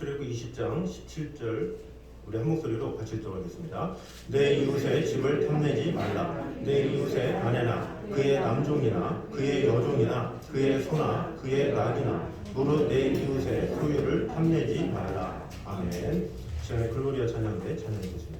출애굽기 20장 17절 우리 한 목소리로 같이 읽도록 하겠습니다. 내 이웃의 집을 탐내지 말라. 내 이웃의 아내나 그의 남종이나 그의 여종이나 그의 소나 그의 낙이나 무릇 내 이웃의 소유를 탐내지 말라. 아멘. 시간에 글로리아 찬양대 찬양하겠습니다.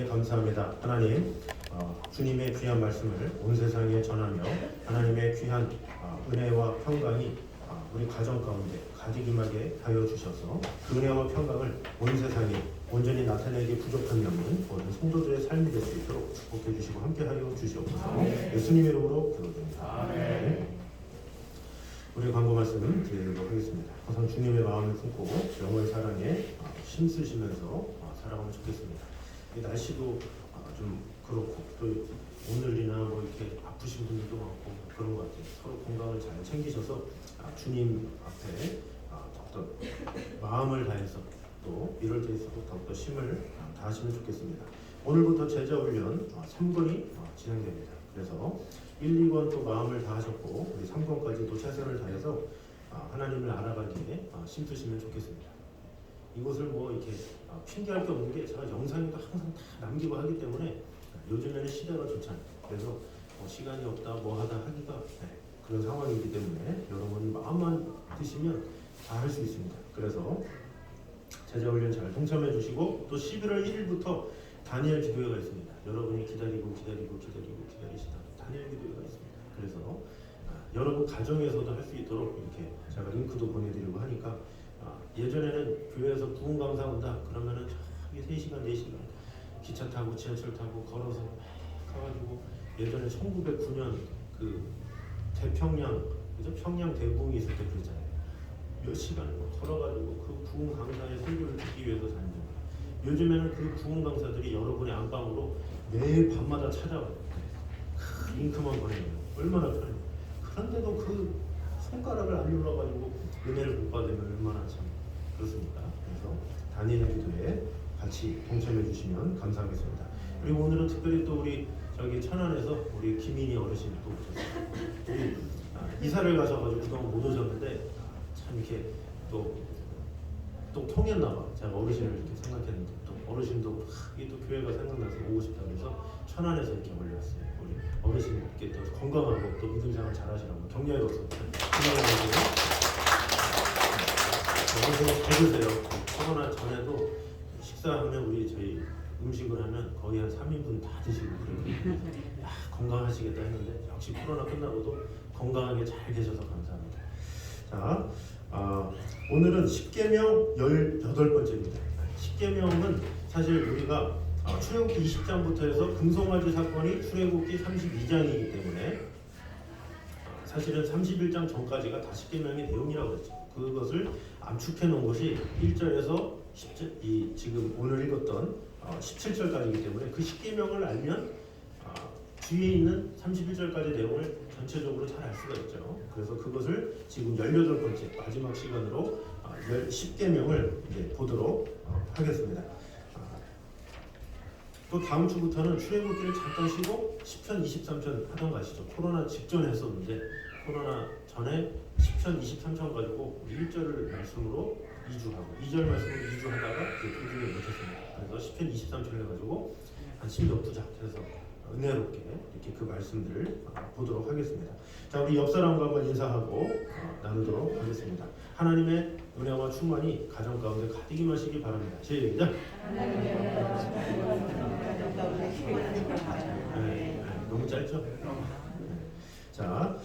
감사합니다. 하나님, 주님의 귀한 말씀을 온 세상에 전하며 하나님의 귀한 은혜와 평강이 우리 가정 가운데 가득임하게 하여 주셔서 그 은혜와 평강을 온 세상에 온전히 나타내기 부족함이 없는 모든 성도들의 삶이 될 수 있도록 축복해 주시고 함께 하여 주시옵소서. 예수님 이름으로 기도드립니다. 우리 광고 말씀 드리도록 하겠습니다. 항상 주님의 마음을 품고 영원의 사랑에 힘쓰시면서 살아가면 좋겠습니다. 이 날씨도 좀 그렇고 또 오늘이나 뭐 이렇게 아프신 분들도 많고 그런 것 같아요. 서로 건강을 잘 챙기셔서 주님 앞에 더욱더 마음을 다해서 또 이럴 때 있어도 더욱더 힘을 다하시면 좋겠습니다. 오늘부터 제자훈련 3권이 진행됩니다. 그래서 1, 2권 또 마음을 다하셨고 우리 3권까지 또 최선을 다해서 하나님을 알아가기에 힘쓰시면 좋겠습니다. 이것을 뭐 이렇게 핑계할 게 없는 게 제가 영상에도 항상 다 남기고 하기 때문에 요즘에는 시대가 좋잖아요. 그래서 시간이 없다 뭐 하다 하기가 그런 상황이기 때문에 여러분 마음만 드시면 다 할 수 있습니다. 그래서 제자훈련 잘 동참해 주시고 또 11월 1일부터 다니엘 기도회가 있습니다. 여러분이 기다리시다 다니엘 기도회가 있습니다. 그래서 여러분 가정에서도 할 수 있도록 이렇게 제가 링크도 보내드리고 하니까 예전에는 교회에서 부흥 강사 온다 그러면은 저기 3시간 4시간 기차 타고 지하철 타고 걸어서 막 가가지고 예전에 1909년 그 태평양 그죠? 평양 대부흥이 있을 때 그랬잖아요. 몇 시간 걸어가지고 그 부흥 강사의 설교를 듣기 위해서 다니는 거예요. 요즘에는 그 부흥 강사들이 여러분의 안방으로 매일 밤마다 찾아와요. 링크만 보내요. 얼마나 편해요. 그런데도 그 손가락을 안 눌러가지고 은혜를 못 받으면 얼마나 참 그렇습니까? 그래서 다니엘 기도에 같이 동참해 주시면 감사하겠습니다. 그리고 오늘은 특별히 또 우리 저기 천안에서 우리 김인희 어르신이 또 오셨어요. 우리 이사를 가셔가지고 그동안 못 오셨는데 참 이렇게 또 통했나 봐. 제가 어르신을 이렇게 생각했는데 또 어르신도 이게 또 교회가 생각나서 오고 싶다 그래서 천안에서 이렇게 올려왔어요. 우리 어르신께 또 건강하고 또 믿음 생활 잘하시라고 격려해서 어르신 배우세요. 코로나 전에도 식사하면 우리 저희 음식을 하면 거의 한 3인분 다 드시고 그래요. 건강하시겠다 했는데 역시 코로나 끝나고도 건강하게 잘 계셔서 감사합니다. 자, 오늘은 10계명 18번째입니다. 10계명은 사실 우리가 출애굽기 20장부터 해서 금송아지 사건이 출애굽기 32장이기 때문에 사실은 31장 전까지가 다 10계명의 내용이라고 그랬죠. 그것을 암축해 놓은 것이 1절에서 10절, 지금 오늘 읽었던 17절까지이기 때문에 그 10계명을 알면 뒤에 있는 31절까지 내용을 전체적으로 잘 알 수가 있죠. 그래서 그것을 지금 18번째 마지막 시간으로 10계명을 보도록 하겠습니다. 또 다음 주부터는 출애굽기를 잠깐 쉬고 10편, 23편 하던 거 아시죠? 코로나 직전에 했었는데 코로나 전에 10편, 23편 가지고 1절을 말씀으로 2주하고 2절 말씀으로 2주 하다가 도중에 못했습니다. 그래서 10편, 23편 해가지고 한 10몇 부작 해서 은혜롭게 이렇게 그 말씀들을 보도록 하겠습니다. 자, 우리 옆 사람과 한번 인사하고 나누도록 하겠습니다. 하나님의 은혜와 충만이 가정 가운데 가득히 하시기 바랍니다. 시작. 너무 짧죠? 자,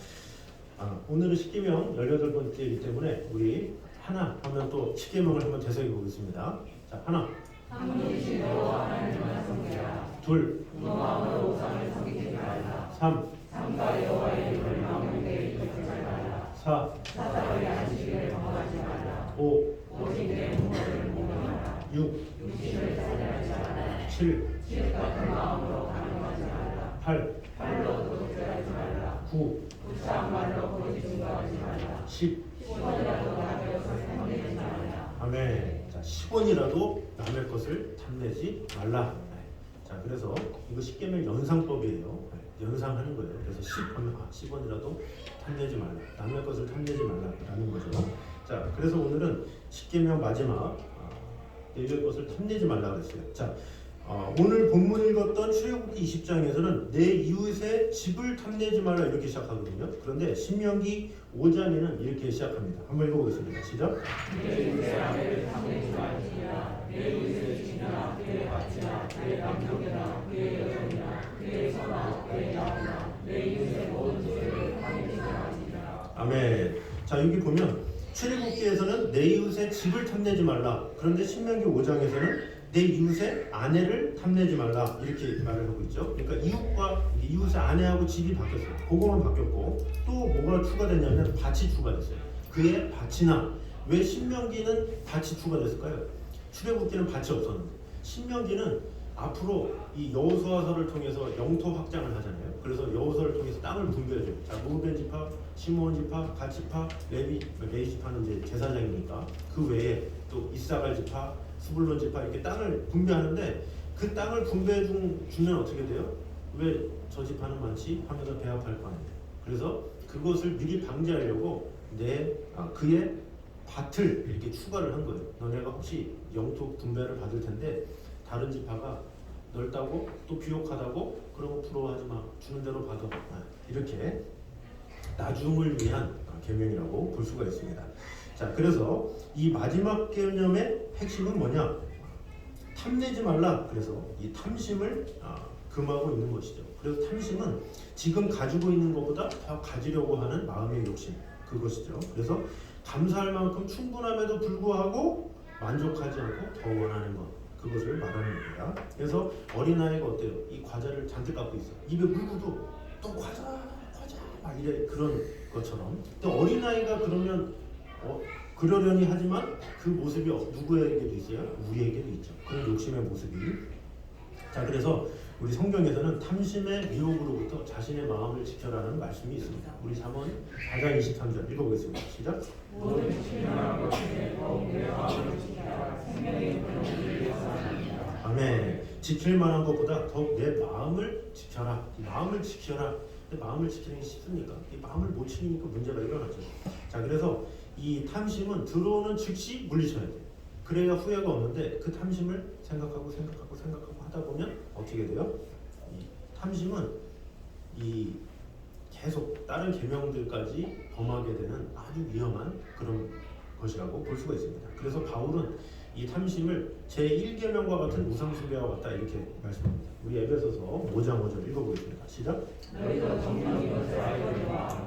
오늘은 10계명 18번째이기 때문에 우리 하나 하면 또 10계명을 한번 되새겨 보겠습니다. 자, 하나. 둘. 3. 4. 5. 6. 7. 8. 9. 10. 아멘. 자, 10원이라도 남의 것을 탐내지 말라. 자, 그래서 이거 10계명 연상법이에요. 연상하는 거예요. 그래서 10원이라도 탐내지 말라. 남의 것을 탐내지 말라라는 거죠. 자, 그래서 오늘은 10계명 마지막 내 것을 탐내지 말라 그랬어요. 자, 오늘 본문 읽었던 출애굽기 20장에서는 내 이웃의 집을 탐내지 말라 이렇게 시작하거든요. 그런데 신명기 5장에는 이렇게 시작합니다. 한번 읽어보겠습니다. 시작. 내 이웃의 아내를 탐내지 말지니라. 내 이웃의 집이나 그의 밭이나 그의 남편이나 그의 여종이나 그의 소나 그의 양이나 내 이웃의 모든 소유를 탐내지 말지니라. 아멘. 자, 여기 보면 출애굽기에서는 내 이웃의 집을 탐내지 말라. 그런데 신명기 5장에서는 내 이웃의 아내를 탐내지 말라 이렇게 말을 하고 있죠. 그러니까 이웃의 아내하고 집이 바뀌었어요. 그거만 바뀌었고 또 뭐가 추가됐냐면 밭이 추가됐어요. 그의 밭이나 왜 신명기는 밭이 추가됐을까요? 출애굽기는 밭이 없었는데 신명기는 앞으로 이 여호수아서를 통해서 영토 확장을 하잖아요. 그래서 여호수아를 통해서 땅을 분배해줘요. 자, 루벤 지파, 시므온 지파, 갓 지파, 레위 지파는 이제 제사장이니까 그 외에 또 이사갈 지파, 스불론 지파 이렇게 땅을 분배하는데 그 땅을 분배해 주면 어떻게 돼요? 왜 저 지파는 많지? 하면서 배합할 거 아니에요. 그래서 그것을 미리 방지하려고 그의 밭을 이렇게 추가를 한 거예요. 너네가 혹시 영토 분배를 받을 텐데 다른 지파가 넓다고 또 비옥하다고 그러고 부러워하지 마. 주는 대로 받아. 이렇게 나중을 위한 계명이라고 볼 수가 있습니다. 자, 그래서 이 마지막 개념의 핵심은 뭐냐? 탐내지 말라. 그래서 이 탐심을 금하고 있는 것이죠. 그래서 탐심은 지금 가지고 있는 것보다 더 가지려고 하는 마음의 욕심, 그것이죠. 그래서 감사할 만큼 충분함에도 불구하고 만족하지 않고 더 원하는 것, 그것을 말하는 겁니다. 그래서 어린아이가 어때요? 이 과자를 잔뜩 갖고 있어. 입에 물고도 또 과자 막 이래, 그런 것처럼. 또 어린아이가 그러면 그러려니 하지만 그 모습이 누구에게도 있어요? 우리에게도 있죠. 그런 욕심의 모습이. 자, 그래서 우리 성경에서는 탐심의 미혹으로부터 자신의 마음을 지켜라는 말씀이 있습니다. 우리 잠언 4장 23절 읽어보겠습니다. 시작. 아멘. 지킬 만한 것보다 더욱 내 마음을 지켜라. 마음을 지켜라. 근데 마음을 지키는 게 쉽습니까? 이 마음을 못 지키니까 문제가 일어나죠. 자, 그래서 이 탐심은 들어오는 즉시 물리쳐야 돼요. 그래야 후회가 없는데 그 탐심을 생각하고 하다 보면 어떻게 돼요? 이 탐심은 이 계속 다른 계명들까지 범하게 되는 아주 위험한 그런 것이라고 볼 수가 있습니다. 그래서 바울은 이 탐심을 제1계명과 같은 우상숭배와 같다 이렇게 말씀합니다. 우리 에베소서 5장 5절 읽어보겠습니다. 시작.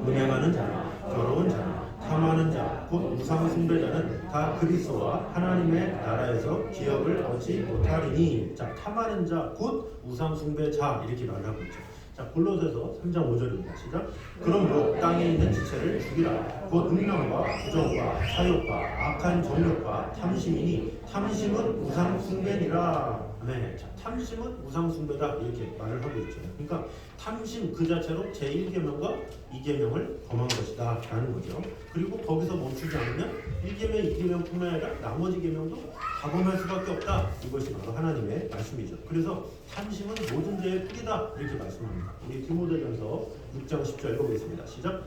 음행하는 자, 더러운 자, 탐하는 자, 곧 우상숭배자는 다 그리스도와 하나님의 나라에서 기업을 얻지 못하리니. 자, 탐하는 자, 곧 우상숭배자 이렇게 말하고 있죠. 자, 골로새서 3장 5절입니다. 시작. 그러므로 땅에 있는 지체를 죽이라. 곧 음란과 부정과 사욕과 악한 정욕과 탐심이니 탐심은 우상숭배니라. 네, 자, 탐심은 우상숭배다 이렇게 말을 하고 있죠. 그러니까 탐심 그 자체로 제1계명과 2계명을 범한 것이다 라는 거죠. 그리고 거기서 멈추지 않으면 1계명, 2계명뿐만 아니라 나머지 계명도 다 범할 수밖에 없다. 이것이 바로 하나님의 말씀이죠. 그래서 탐심은 모든 죄의 뿌리다 이렇게 말씀합니다. 우리 디모데전서 6장 10절 읽어보겠습니다. 시작.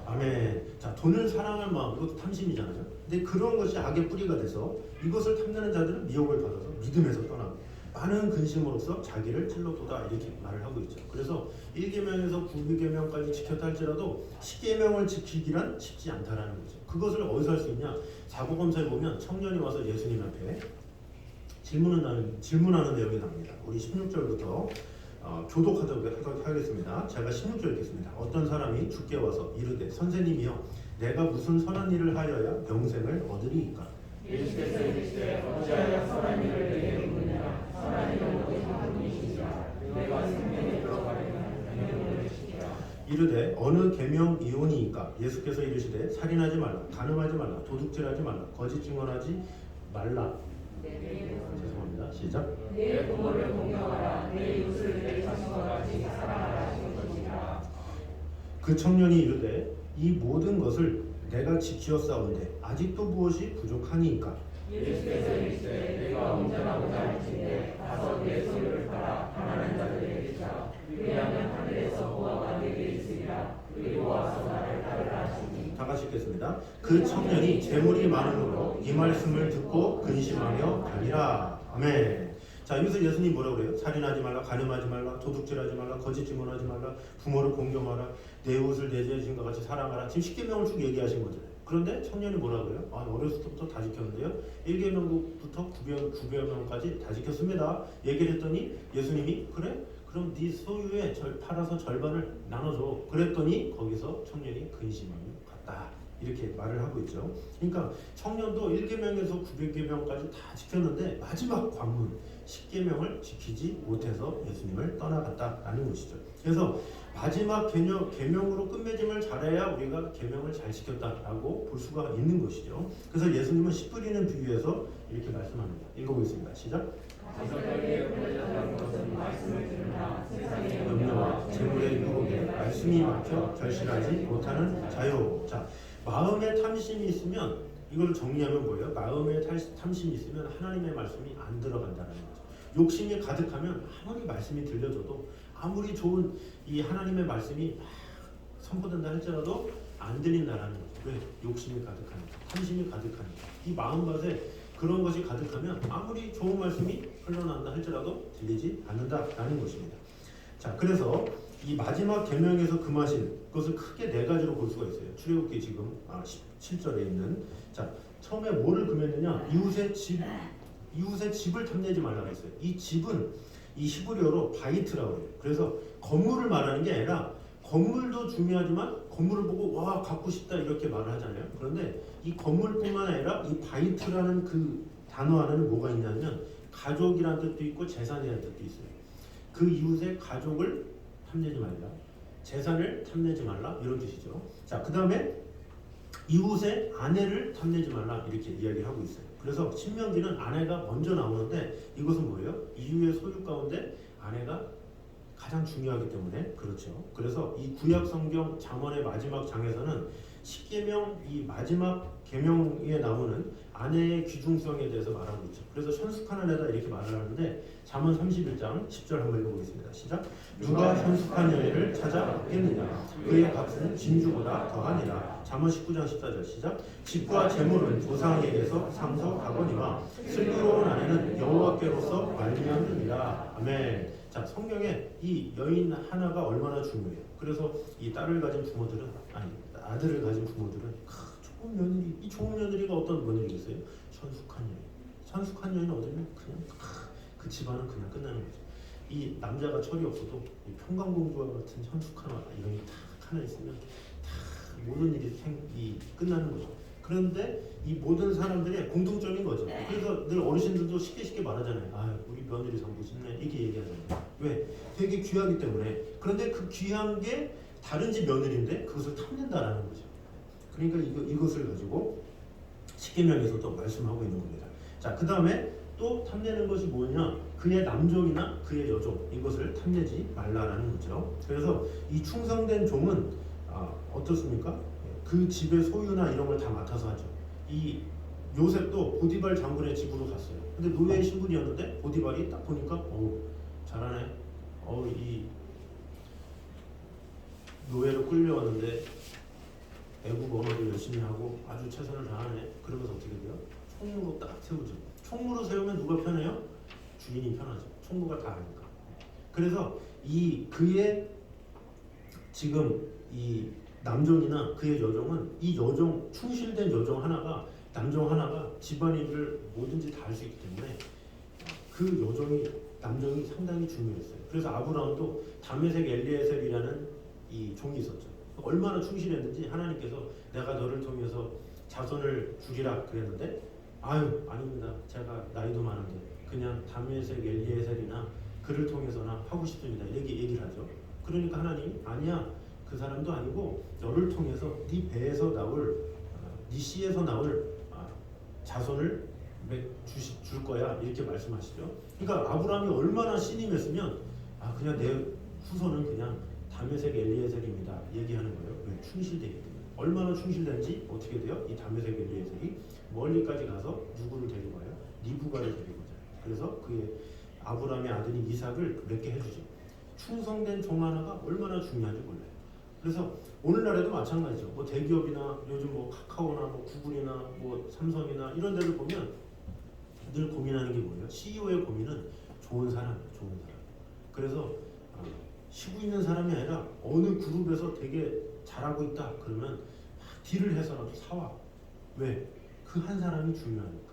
아멘. 자, 돈을 사랑할 마음, 이것도 탐심이잖아요. 근데 그런 것이 악의 뿌리가 돼서 이것을 탐내는 자들은 미혹을 받아서 믿음에서 떠나고 많은 근심으로써 자기를 찔러도다 이렇게 말을 하고 있죠. 그래서 1계명에서 9계명까지 지켰다 할지라도 10계명을 지키기란 쉽지 않다라는 거죠. 그것을 어디서 할 수 있냐? 사고검사에 보면 청년이 와서 예수님 앞에 질문하는 내용이 나옵니다. 우리 16절부터 교독하도록 하겠습니다. 제가 16절 읽겠습니다. 어떤 사람이 주께 와서 이르되 선생님이여 내가 무슨 선한 일을 하여야 영생을 얻으리이까? 예수께서 이르시되 어찌하여 선한 일을 내게 묻느냐? 선한 일은 오직 한 분이시니라. 내가 생명에 들어가려면 생명을 얻으시리라. 이르되 어느 계명이오니이까? 예수께서 이르시되 살인하지 말라, 간음하지 말라, 도둑질하지 말라, 거짓 증언하지 말라. 죄송합니다. 시작. 내 부모를 공경하라. 내 이웃을 내 자신과 같이 사랑하라 하신 것이라. 그 청년이 이르되 이 모든 것을 내가 지키었사온데 아직도 무엇이 부족하니이까? 예수께서 이르시되 내가 온전하고자 할진대 가서 내 소유를 팔아 가난한 자들에게 주라. 왜냐하면 하늘에서 보화가 내게 있으리라. 그리고 와서 나를 따르라 하시니. 다 같이 읽겠습니다. 그 청년이 재물이 많음으로 이 말씀을 듣고 근심하며 가니라. 아멘. 자, 여기서 예수님이 뭐라고 그래요? 살인하지 말라, 간음하지 말라, 도둑질하지 말라, 거짓 증언하지 말라, 부모를 공경하라, 내 이웃을 내 자신과 같이 사랑하라. 지금 10계명을 쭉 얘기하신 거잖아요. 그런데 청년이 뭐라고 그래요? 어렸을 때부터 다 지켰는데요. 1계명부터 9계명까지 다 지켰습니다. 얘기를 했더니 예수님이 그래? 그럼 네 소유에 팔아서 절반을 나눠줘. 그랬더니 거기서 청년이 근심하며 갔다. 이렇게 말을 하고 있죠. 그러니까 청년도 1계명에서 900계명까지 다 지켰는데 마지막 관문 10계명을 지키지 못해서 예수님을 떠나갔다라는 것이죠. 그래서 마지막 계명으로 끝맺음을 잘해야 우리가 계명을 잘 지켰다라고 볼 수가 있는 것이죠. 그래서 예수님은 씨 뿌리는 비유에서 이렇게 말씀합니다. 읽어보겠습니다. 시작. 염려와 재물의 유혹에 말씀이 막혀 결실하지 못하는 자요. 자, 마음에 탐심이 있으면 이걸 정리하면 뭐예요? 마음에 탐심이 있으면 하나님의 말씀이 안 들어간다는 거죠. 욕심이 가득하면 아무리 말씀이 들려줘도 아무리 좋은 이 하나님의 말씀이 막 선포된다 할지라도 안 들린다라는 거죠. 왜? 욕심이 가득하니까, 탐심이 가득하니까. 이 마음밭에 그런 것이 가득하면 아무리 좋은 말씀이 흘러난다 할지라도 들리지 않는다라는 것입니다. 자, 그래서 이 마지막 계명에서 금하신 것을 크게 네 가지로 볼 수가 있어요. 출애굽기 지금 17절에 있는, 자, 처음에 뭐를 금했느냐? 이웃의 집을 탐내지 말라고 했어요. 이 집은 이 히브리어로 바이트라고 해요. 그래서 건물을 말하는 게 아니라, 건물도 중요하지만 건물을 보고 와 갖고 싶다 이렇게 말을 하잖아요. 그런데 이 건물뿐만 아니라 이 바이트라는 그 단어 안에는 뭐가 있냐면 가족이라는 뜻도 있고 재산이라는 뜻도 있어요. 그 이웃의 가족을 탐내지 말라, 재산을 탐내지 말라, 이런 뜻이죠. 자, 그 다음에 이웃의 아내를 탐내지 말라, 이렇게 이야기를 하고 있어요. 그래서 신명기는 아내가 먼저 나오는데, 이것은 뭐예요? 이웃의 소유 가운데 아내가 가장 중요하기 때문에 그렇죠. 그래서 이 구약 성경 잠언의 마지막 장에서는 십계명 이 마지막 계명에 나오는 아내의 귀중성에 대해서 말하고 있죠. 그래서 현숙한 아내다 이렇게 말을 하는데, 잠언 31장 10절 한번 읽어보겠습니다. 시작. 누가 현숙한 여인을 찾아겠느냐? 그의 값은 진주보다 더하니라. 잠언 19장 14절 시작. 집과 재물은 조상에게서 상속하거니와 슬기로운 아내는 여호와께로서 말미암느니라. 아멘. 자, 성경에 이 여인 하나가 얼마나 중요해요. 그래서 이 딸을 가진 부모들은, 아니 아들을 가진 부모들은 좋은 며느리, 이 좋은 며느리가 어떤 며느리겠어요? 현숙한 여인. 현숙한 여인은 얻으면 그냥 그 집안은 그냥 끝나는 거죠. 이 남자가 철이 없어도 이 평강공주와 같은 현숙한 여인이 딱 하나 있으면 다 모든 일이 끝나는 거죠. 그런데 이 모든 사람들의 공통점인 거죠. 그래서 늘 어르신들도 쉽게 말하잖아요. 아, 우리 며느리 상 보시네, 이렇게 얘기하잖아요. 왜? 되게 귀하기 때문에. 그런데 그 귀한 게 다른 집 며느리인데 그것을 탐낸다라는 거죠. 그러니까 이것을 가지고 십계명에서도 말씀하고 있는 겁니다. 자, 그 다음에 또 탐내는 것이 뭐냐? 그의 남종이나 그의 여종, 이것을 탐내지 말라라는 거죠. 그래서 이 충성된 종은 어떻습니까? 그 집의 소유나 이런 걸 다 맡아서 하죠. 이 요셉도 보디발 장군의 집으로 갔어요. 근데 노예의 신분이었는데 보디발이 딱 보니까 잘하네. 이 노예로 끌려왔는데 애국 언어도 열심히 하고 아주 최선을 다하네. 그러면서 어떻게 돼요? 총무로 딱 세우죠. 총무로 세우면 누가 편해요? 주인이 편하죠. 총무가 다 아니까. 그래서 그의 지금 이 남종이나 그의 여종은 이 여종, 충실된 여종 하나가, 남종 하나가 집안일을 뭐든지 다 할 수 있기 때문에 그 남종이 상당히 중요했어요. 그래서 아브라함도 다메섹 엘리에셀이라는 이 종이 있었죠. 얼마나 충실했는지 하나님께서 내가 너를 통해서 자손을 주리라 그랬는데, 아유 아닙니다. 제가 나이도 많은데 그냥 다메섹 엘리에셀이나 그를 통해서나 하고 싶습니다. 이렇게 얘기를 하죠. 그러니까 하나님이 아니야, 그 사람도 아니고 너를 통해서 네 배에서 나올 네 씨에서 나올 자손을 줄 거야, 이렇게 말씀하시죠. 그러니까 아브라함이 얼마나 신임했으면 그냥 내 후손은 그냥 다메섹 엘리에셀입니다 얘기하는 거예요. 왜? 충실되기 때문에. 얼마나 충실된지 어떻게 돼요? 이 다메섹 엘리에셀이 멀리까지 가서 누구를 데리고 와요? 리브가를 데리고 오잖아요. 그래서 그의 아브라함의 아들인 이삭을 맺게 해주죠. 충성된 종 하나가 얼마나 중요한지 몰라요. 그래서 오늘날에도 마찬가지죠. 뭐 대기업이나 요즘 뭐 카카오나 뭐 구글이나 뭐 삼성이나 이런 데를 보면 늘 고민하는 게 뭐예요? CEO의 고민은 좋은 사람이에요. 좋은 사람. 그래서 쉬고 있는 사람이 아니라 어느 그룹에서 되게 잘하고 있다 그러면 딜을 해서라도 사와. 왜? 그 한 사람이 중요하니까.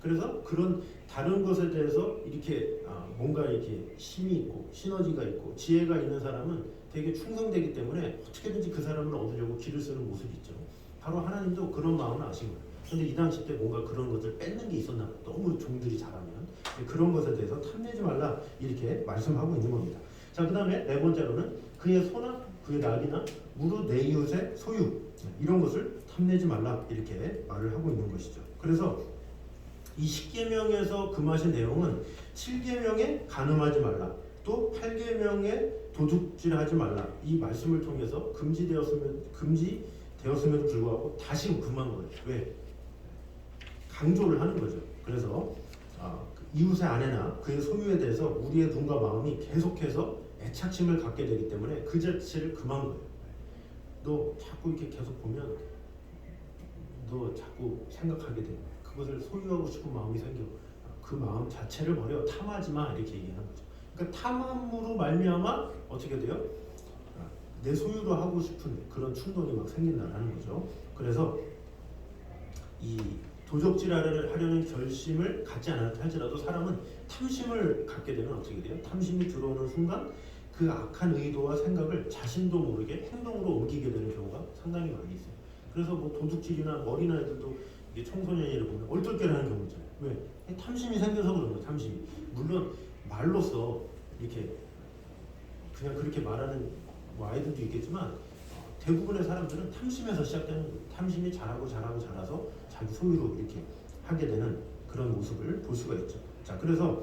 그래서 그런 다른 것에 대해서 이렇게 뭔가 이렇게 힘이 있고 시너지가 있고 지혜가 있는 사람은 되게 충성되기 때문에 어떻게든지 그 사람을 얻으려고 길을 쓰는 모습이 있죠. 바로 하나님도 그런 마음을 아신 거예요. 근데 이 당시 때 뭔가 그런 것을 뺏는 게 있었나 봐요. 너무 종들이 잘하면. 그런 것에 대해서 탐내지 말라 이렇게 말씀하고 있는 겁니다. 자, 그 다음에 네 번째로는 그의 소나 그의 낙이나 무릇 내 이웃의 소유, 이런 것을 탐내지 말라 이렇게 말을 하고 있는 것이죠. 그래서 이 10계명에서 금하신 내용은 7계명에 간음하지 말라, 또 8계명에 도둑질하지 말라, 이 말씀을 통해서 금지되었음에도 불구하고 다시 금한 거예요. 왜? 강조를 하는 거죠. 그래서 이웃의 아내나 그의 소유에 대해서 우리의 눈과 마음이 계속해서 애착심을 갖게 되기 때문에 그 자체를 금한 거예요. 너 자꾸 이렇게 계속 보면 너 자꾸 생각하게 돼. 그것을 소유하고 싶은 마음이 생겨. 그 마음 자체를 버려. 탐하지 마. 이렇게 얘기하는 거죠. 그러니까 탐함으로 말미암아 어떻게 돼요? 내 소유로 하고 싶은 그런 충동이 막 생긴다는 거죠. 그래서 이 도적질하려는 결심을 갖지 않았다 할지라도 사람은 탐심을 갖게 되면 어떻게 돼요? 탐심이 들어오는 순간 그 악한 의도와 생각을 자신도 모르게 행동으로 옮기게 되는 경우가 상당히 많이 있어요. 그래서 뭐 도둑질이나 어린아이들도 이게 청소년이를 보면 얼떨결하는 경우 있잖아요. 왜? 탐심이 생겨서 그런 거예요. 탐심이. 물론 말로써 이렇게 그냥 그렇게 말하는 뭐 아이들도 있겠지만 대부분의 사람들은 탐심에서 시작되는 거예요. 탐심이 자라서 자기 소유로 이렇게 하게 되는 그런 모습을 볼 수가 있죠. 자, 그래서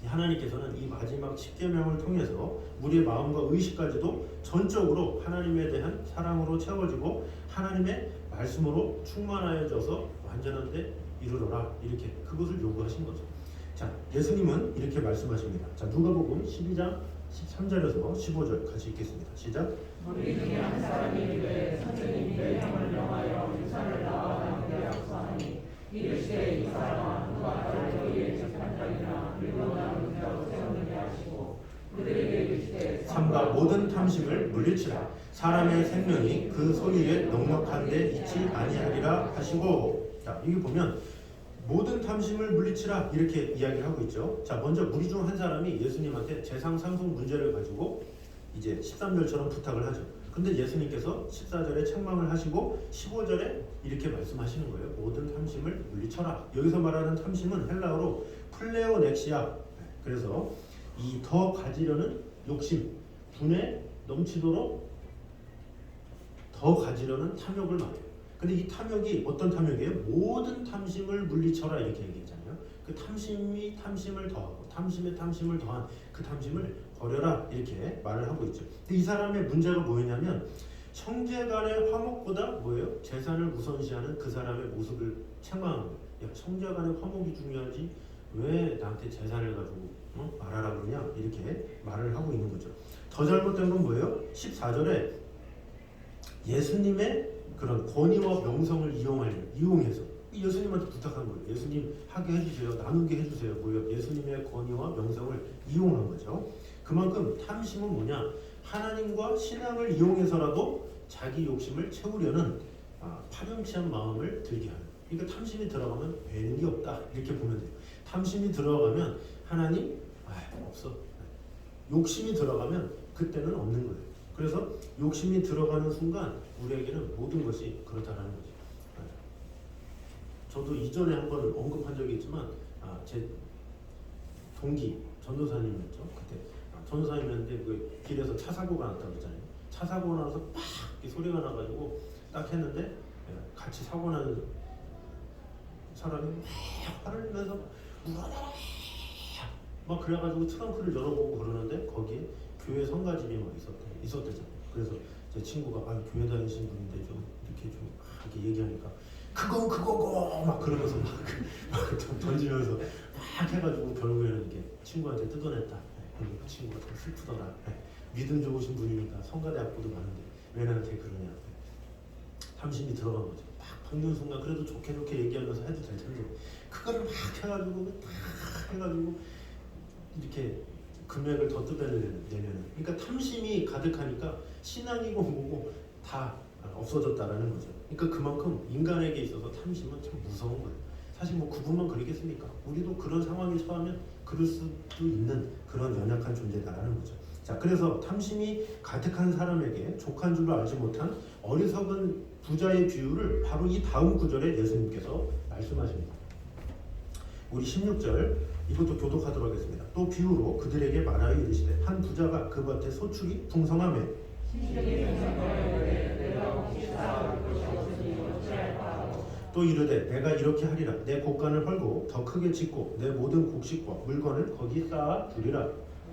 하나님께서는 이 마지막 10계명을 통해서 우리의 마음과 의식까지도 전적으로 하나님에 대한 사랑으로 채워지고 하나님의 말씀으로 충만하여져서 완전한 데 이르러라, 이렇게 그것을 요구하신 거죠. 자, 예수님은 이렇게 말씀하십니다. 자, 누가복음 12장 13절에서 15절 같이 읽겠습니다. 시작. 우리 중에 한 사람이 이르되 선생님 내 형을 명하여 유산을 나와 나누게 하옵소하니 이르시되 이 사람아 누가 나를 너희의 재판장이나 일본 나누는 자로 세우느냐 하시고 그들에게 이르시되 삼가 모든 탐심을 물리치라. 사람의 생명이 그 소유에 넉넉한 데 있지 아니하리라 하시고. 자, 여기 보면 모든 탐심을 물리치라 이렇게 이야기를 하고 있죠. 자, 먼저 무리 중 한 사람이 예수님한테 재상 상속 문제를 가지고 이제 13절처럼 부탁을 하죠. 근데 예수님께서 14절에 책망을 하시고 15절에 이렇게 말씀하시는 거예요. 모든 탐심을 물리쳐라. 여기서 말하는 탐심은 헬라어로 플레오넥시아. 그래서 이 더 가지려는 욕심, 분에 넘치도록 더 가지려는 탐욕을 말해요. 근데 이 탐욕이 어떤 탐욕이에요? 모든 탐심을 물리쳐라 이렇게 얘기했잖아요. 그 탐심이 탐심을 더하고 탐심에 탐심을 더한 그 탐심을 버려라 이렇게 말을 하고 있죠. 근데 이 사람의 문제가 뭐였냐면 형제간의 화목보다 뭐예요? 재산을 우선시하는 그 사람의 모습을 책망하는 거예요. 야, 형제간의 화목이 중요하지 왜 나한테 재산을 가지고 말하라 그러냐 이렇게 말을 하고 있는 거죠. 더 잘못된 건 뭐예요? 14절에 예수님의 그런 권위와 명성을 이용해서 예수님한테 부탁한 거예요. 예수님 하게 해주세요. 나누게 해주세요. 뭐예요? 예수님의 권위와 명성을 이용한 거죠. 그만큼 탐심은 뭐냐? 하나님과 신앙을 이용해서라도 자기 욕심을 채우려는 파렴치한 마음을 들게 하는. 그러니까 탐심이 들어가면 되는 게 없다 이렇게 보면 돼요. 탐심이 들어가면 하나님 없어. 욕심이 들어가면 그때는 없는 거예요. 그래서 욕심이 들어가는 순간 우리에게는 모든 것이 그렇다라는 거죠. 저도 이전에 한번 언급한 적이 있지만 제 동기 전도사님이었죠. 그때 전도사님이었는데 그 길에서 차 사고가 났다고 그랬잖아요. 차 사고 나서 팍 소리가 나가지고 딱 했는데 같이 사고 난 사람이 화를 내서 울어라 막 그래가지고 트렁크를 열어보고 그러는데 거기에 교회 성가집이 막 있었대잖아요. 그래서 제 친구가 교회 다니신 분인데 좀 이렇게 좀 이렇게 얘기하니까 그거고 막 그러면서 막 던지면서 막 해가지고 결국에는 이렇게 친구한테 뜯어냈다. 그리고 그 친구가 좀 슬프더라. 믿음 좋으신 분이니까 성가대 학부도 많은데 왜 나한테 그러냐. 탐심이 들어간 거죠. 막 박는 순간 그래도 좋게 얘기하면서 해도 될 텐데 그거를 막 해가지고 딱 해가지고 이렇게 금액을 더 뜯어내면 그러니까 탐심이 가득하니까 신앙이고 뭐고 다 없어졌다라는 거죠. 그러니까 그만큼 인간에게 있어서 탐심은 참 무서운 거예요. 사실 뭐 그분만 그러겠습니까? 우리도 그런 상황에 처하면 그럴 수도 있는 그런 연약한 존재다라는 거죠. 자, 그래서 탐심이 가득한 사람에게 족한 줄로 알지 못한 어리석은 부자의 비유를 바로 이 다음 구절에 예수님께서 말씀하십니다. 우리 16절 이것도 교독하도록 하겠습니다. 또 비유로 그들에게 말하여 이르시되 한 부자가 그 밭에 소출이 풍성하며 또 이르되 내가 이렇게 하리라. 내 곡간을 헐고 더 크게 짓고 내 모든 곡식과 물건을 거기 쌓아 두리라.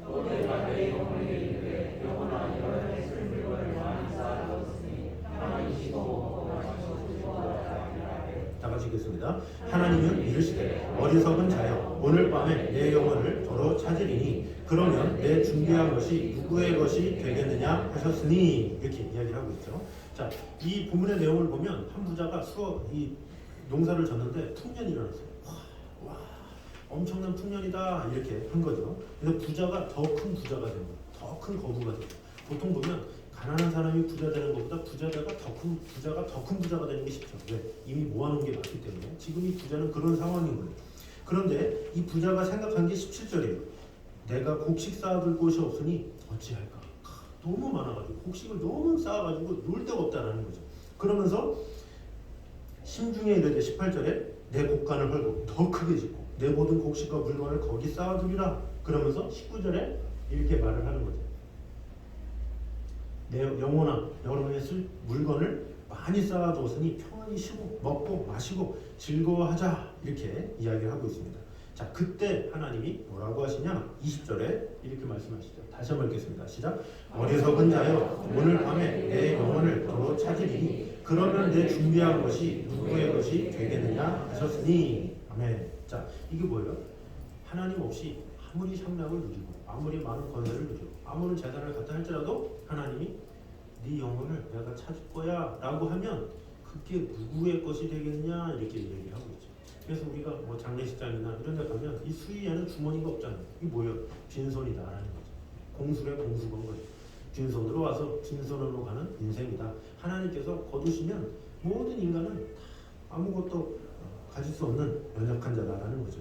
또 내가 내 영혼에게 이르되 영혼아 여러 해 쓸 물건을 많이 쌓아두었으니 가만히 쉬고 먹고 마시고 즐거워하라 하리라. 자, 같이 읽겠습니다. 하나님은 이르시되 어리석은 자여 오늘 밤에 내 영혼을 도로 찾으리니 그러면 내 준비한 것이 누구의 것이 되겠느냐 하셨으니 이렇게 이야기를 하고 있죠. 자, 이 본문의 내용을 보면 한 부자가 이 농사를 졌는데 풍년이 일어났어요. 와, 엄청난 풍년이다 이렇게 한 거죠. 그래서 부자가 더 큰 부자가 되고 더 큰 거부가 되고 보통 보면 가난한 사람이 부자 되는 것보다 부자가 더 큰 부자가 되는 게 쉽죠. 왜? 이미 모아놓은 게 많기 때문에. 지금 이 부자는 그런 상황인 거예요. 그런데 이 부자가 생각한 게 17절이에요. 내가 곡식 쌓아둘 곳이 없으니 어찌할까? 너무 많아가지고 곡식을 너무 쌓아가지고 놀 데가 없다라는 거죠. 그러면서 심중에 이르되 18절에 내 곡간을 헐고 더 크게 짓고 내 모든 곡식과 물건을 거기 쌓아두리라. 그러면서 19절에 이렇게 말을 하는 거죠. 내 영혼아 여러분의 쓸 물건을 많이 쌓아두었으니 평안히 쉬고 먹고 마시고 즐거워하자 이렇게 이야기를 하고 있습니다. 자, 그때 하나님이 뭐라고 하시냐? 20절에 이렇게 말씀하시죠. 다시 한번 읽겠습니다. 시작. 어리석은 자여 오늘 밤에 내 영혼을 도로 찾으리니 그러면 내 준비한 것이 누구의 것이 되겠느냐 하셨으니. 아멘. 자, 이게 뭐예요? 하나님 없이 아무리 향락을 누리고 아무리 많은 권세를 누리고 아무런 재산을 갖다 할지라도 하나님이 네 영혼을 내가 찾을 거야 라고 하면 그게 누구의 것이 되겠냐 이렇게 얘기하고 있죠. 그래서 우리가 뭐 장례식장이나 이런 데 가면 이 수의에는 주머니가 없잖아요. 이게 뭐예요? 빈손이다라는 거죠. 공수래 공수건 거죠. 빈손으로 와서 빈손으로 가는 인생이다. 하나님께서 거두시면 모든 인간은 다 아무것도 가질 수 없는 연약한 자다라는 거죠.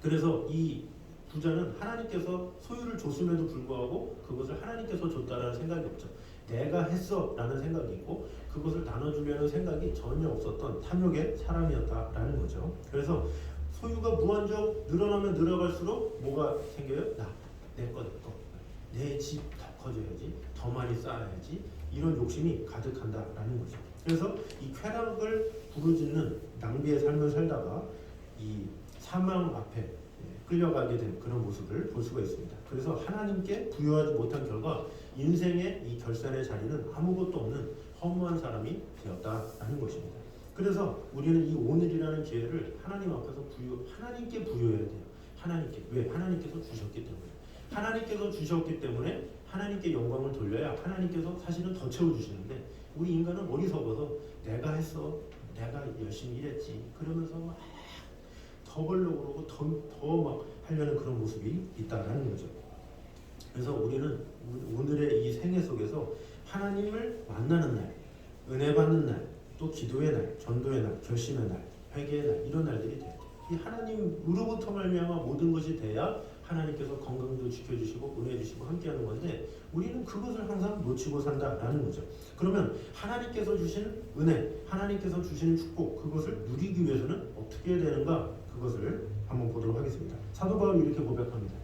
그래서 이 부자는 하나님께서 소유를 줬음에도 불구하고 그것을 하나님께서 줬다라는 생각이 없죠. 내가 했어 라는 생각이 있고 그것을 나눠주려는 생각이 전혀 없었던 탐욕의 사람이었다라는 거죠. 그래서 소유가 무한정 늘어나면 늘어갈수록 뭐가 생겨요? 내 집 더 커져야지, 더 많이 쌓아야지 이런 욕심이 가득한다라는 거죠. 그래서 이 쾌락을 부르짖는 낭비의 삶을 살다가 이 사망 앞에 끌려가게 된 그런 모습을 볼 수가 있습니다. 그래서 하나님께 부여하지 못한 결과 인생의 이 결산의 자리는 아무것도 없는 허무한 사람이 되었다라는 것입니다. 그래서 우리는 이 오늘이라는 기회를 하나님 앞에서 하나님께 부여해야 돼요. 하나님께. 왜? 하나님께서 주셨기 때문에. 하나님께서 주셨기 때문에 하나님께 영광을 돌려야 하나님께서 사실은 더 채워주시는데 우리 인간은 어리석어서 내가 했어. 내가 열심히 일했지. 그러면서 막 더 벌려고 그러고 더 막 하려는 그런 모습이 있다라는 거죠. 그래서 우리는 오늘의 이 생애 속에서 하나님을 만나는 날, 은혜 받는 날, 또 기도의 날, 전도의 날, 결심의 날, 회개의 날 이런 날들이 돼요. 이 하나님으로부터 말미암아 모든 것이 돼야 하나님께서 건강도 지켜주시고 은혜 주시고 함께하는 건데 우리는 그것을 항상 놓치고 산다라는 거죠. 그러면 하나님께서 주신 은혜, 하나님께서 주신 축복 그것을 누리기 위해서는 어떻게 해야 되는가 그것을 한번 보도록 하겠습니다. 사도 바울이 이렇게 고백합니다.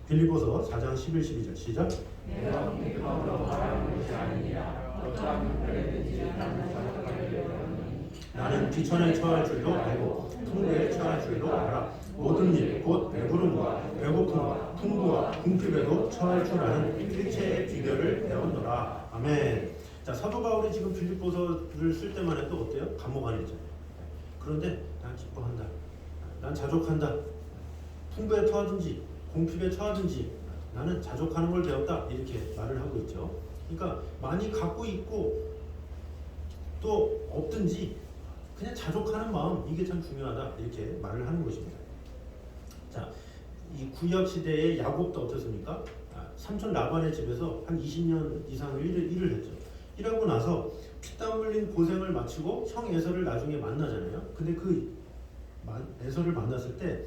빌립보서 4장 11, 12절 시작. 내가 공격함으로 말하는 것이 아니니라 어떠한 형편이든지 나는 자족하려니 나는 비천에 처할 줄도 알고 풍부에 처할 줄도 알아. 모든 일 곧 배부름과 배고픔과 풍부와 궁핍에도 처할 줄 아는 일체의 비결을 배웠노라. 아멘. 자, 사도 바울이 지금 빌립보서를 쓸 때만 해도 어때요? 감옥 안에 있잖아요. 그런데 난 기뻐한다. 난 자족한다. 풍부에 처하든지 궁핍에 처하든지 나는 자족하는 걸 배웠다. 이렇게 말을 하고 있죠. 그러니까 많이 갖고 있고 또 없든지 그냥 자족하는 마음 이게 참 중요하다. 이렇게 말을 하는 것입니다. 자, 이 구약 시대의 야곱도 어떻습니까? 삼촌 라반의 집에서 한 20년 이상을 일을 했죠. 일하고 나서 피땀 흘린 고생을 마치고 형 에서를 나중에 만나잖아요. 근데 그 에서를 만났을 때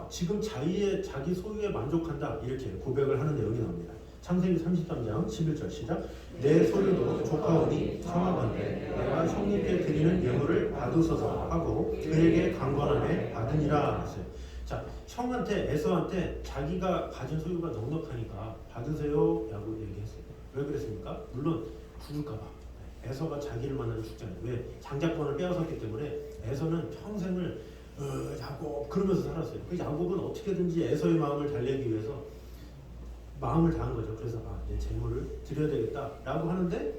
지금 자기 소유에 만족한다 이렇게 고백을 하는 내용이 나옵니다. 창세기 33장 11절 시작. 내 소유도 조카오니 성하건대 내가 형님께 드리는 예물을 받으소서 하고 그에게 강권함에 받으니라 했어요. 자, 형한테 에서한테 자기가 가진 소유가 넉넉하니까 받으세요 라고 얘기했어요. 왜 그랬습니까? 물론 죽을까봐. 에서가 자기를 만나면 죽잖아요. 왜? 장자권을 빼앗았기 때문에 에서는 평생을 야곱 그러면서 살았어요. 그 야곱은 어떻게든지 에서의 마음을 달래기 위해서 마음을 다한 거죠. 그래서 내 재물을 드려야 되겠다라고 하는데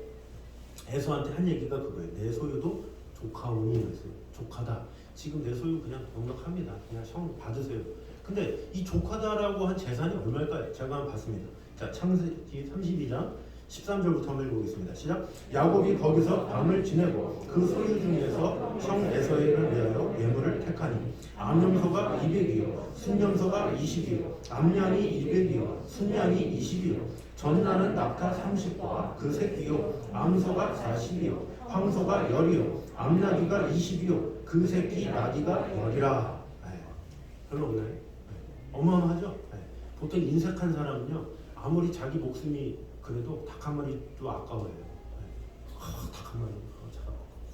에서한테 한 얘기가 그거예요. 내 소유도 조카오니 했어요. 족하다. 지금 내 소유 그냥 넉넉합니다. 그냥 형 받으세요. 근데 이 족하다라고 한 재산이 얼마일까요? 제가 한번 봤습니다. 자, 창세기 32장 13절부터 한번 읽어보겠습니다. 시작. 야곱이 거기서 밤을 지내고 그 소유 중에서 형 에서에를 위하여 예물을 택하니 암염소가 200이요 순염소가 20이요 암양이 200이요 순양이 20이요 전나는 낙타 30과 그 새끼요 암소가 40이요 황소가 10이요 암나귀가 20이요 그 새끼 나귀가 10이라. 별로 없나요? 어마어마하죠? 보통 인색한 사람은요 아무리 자기 목숨이 그래도 닭 한 마리도 아까워요. 닭 한 마리 제가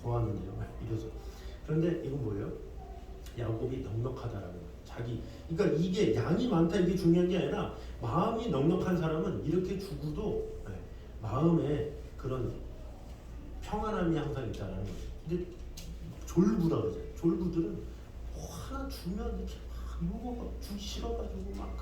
고하는데요. 이래서. 그런데 이건 뭐예요? 야곱이 넉넉하다라는 거예요. 자기. 그러니까 이게 양이 많다 이게 중요한 게 아니라 마음이 넉넉한 사람은 이렇게 주고도 마음에 그런 평안함이 항상 있다라는 거죠. 근데 졸부라 그러죠. 졸부들은 하나 주면 이렇게 막 주기 싫어가지고 막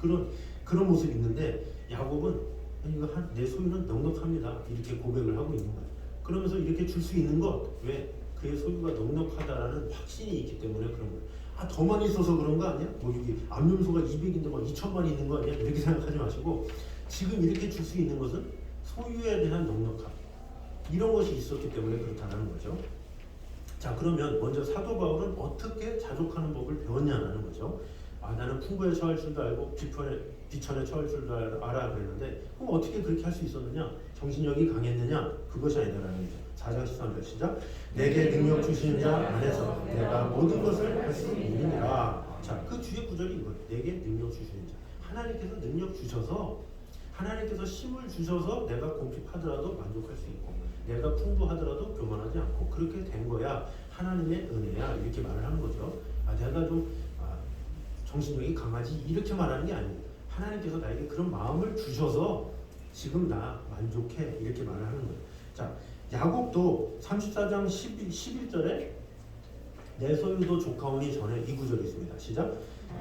그런 모습이 있는데 야곱은 이거 내 소유는 넉넉합니다. 이렇게 고백을 하고 있는 거예요. 그러면서 이렇게 줄 수 있는 것 왜? 그의 소유가 넉넉하다라는 확신이 있기 때문에 그런 거예요. 더 많이 있어서 그런 거 아니야? 뭐 여기 암염소가 200인데 뭐 2천만이 있는 거 아니야? 이렇게 생각하지 마시고 지금 이렇게 줄 수 있는 것은 소유에 대한 넉넉함 이런 것이 있었기 때문에 그렇다는 거죠. 자, 그러면 먼저 사도 바울은 어떻게 자족하는 법을 배웠냐는 거죠. 나는 풍부에 처할 줄도 알고 비천에 처할 줄도 알아 그랬는데 그럼 어떻게 그렇게 할 수 있었느냐? 정신력이 강했느냐? 그것이 아니다라는 거죠. 4장 13절 시작. 내게 능력 주시는 자 안에서 내가 모든 것을 할 수 있느니라. 자, 그 뒤에 구절이 이거예요. 내게 능력 주시는 자. 하나님께서 능력 주셔서 하나님께서 힘을 주셔서 내가 궁핍하더라도 만족할 수 있고 내가 풍부하더라도 교만하지 않고 그렇게 된 거야. 하나님의 은혜야. 이렇게 말을 하는 거죠. 내가 좀 정신력이 강하지 이렇게 말하는 게 아니에요. 하나님께서 나에게 그런 마음을 주셔서 지금 나 만족해 이렇게 말을 하는 거예요. 자, 야곱도 34장 11절에 내 소유도 조카오니 전에 이 구절이 있습니다. 시작.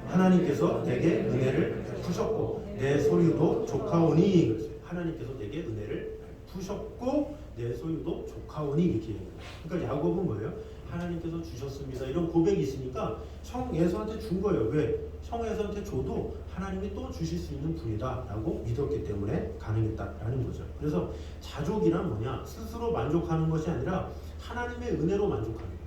하나님께서 내게 은혜를 베푸셨고 내 소유도 조카오니 그랬어요. 하나님께서 내게 은혜를 베푸셨고 내 소유도 조카오니 이렇게 얘기해요. 그러니까 야곱은 뭐예요? 하나님께서 주셨습니다. 이런 고백이 있으니까 형 에서한테 준 거예요. 왜? 형 에서한테 줘도 하나님이 또 주실 수 있는 분이다 라고 믿었기 때문에 가능했다라는 거죠. 그래서 자족이란 뭐냐? 스스로 만족하는 것이 아니라 하나님의 은혜로 만족하는 거예요.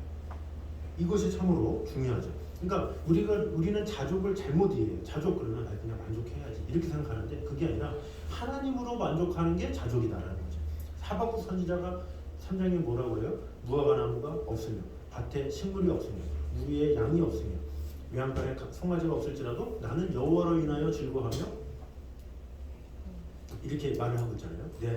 이것이 참으로 중요하죠. 그러니까 우리는 자족을 잘못 이해해요. 자족 그러면 그냥 만족해야지 이렇게 생각하는데 그게 아니라 하나님으로 만족하는 게 자족이다라는 거죠. 하박국 선지자가 3장에 뭐라고 해요? 무화과 나무가 없으며 밭에 식물이 없으며 우리의 양이 없으며 외양간에 송아지가 없을지라도 나는 여호와로 인하여 즐거워하며 이렇게 말을 하고 있잖아요. 내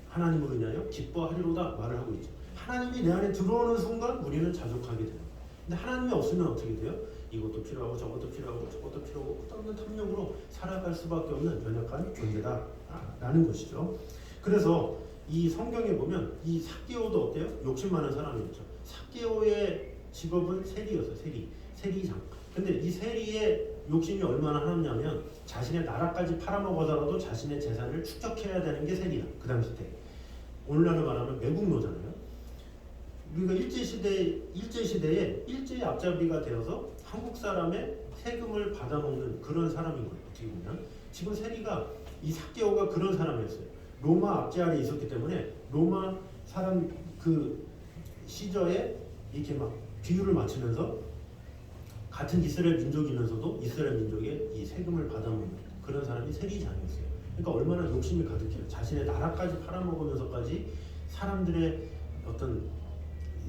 하나님으로 인하여 기뻐하리로다 말을 하고 있죠. 하나님이 내 안에 들어오는 순간 우리는 자족하게 돼요. 근데 하나님이 없으면 어떻게 돼요? 이것도 필요하고 저것도 필요하고 저것도 필요하고 끝없는 탐욕으로 살아갈 수밖에 없는 연약한 존재다라는 것이죠. 그래서 이 성경에 보면 이 삭개오도 어때요? 욕심 많은 사람이었죠. 삭개오의 직업은 세리였어요. 세리장. 근데 이 세리의 욕심이 얼마나 하느냐면 자신의 나라까지 팔아먹어서라도 자신의 재산을 축적해야 되는 게 세리야. 그 당시 때. 오늘날로 말하면 매국노잖아요. 우리가 일제시대에 일제의 앞잡이가 되어서 한국 사람의 세금을 받아먹는 그런 사람인 거예요. 어떻게 보면. 지금 세리가 이 삭개오가 그런 사람이었어요. 로마 압제 아래에 있었기 때문에 로마 사람 그 시저에 이렇게 막 비유를 맞추면서 같은 이스라엘 민족이면서도 이스라엘 민족의 이 세금을 받아먹는 그런 사람이 세리장이었어요. 그러니까 얼마나 욕심이 가득해요. 자신의 나라까지 팔아먹으면서까지 사람들의 어떤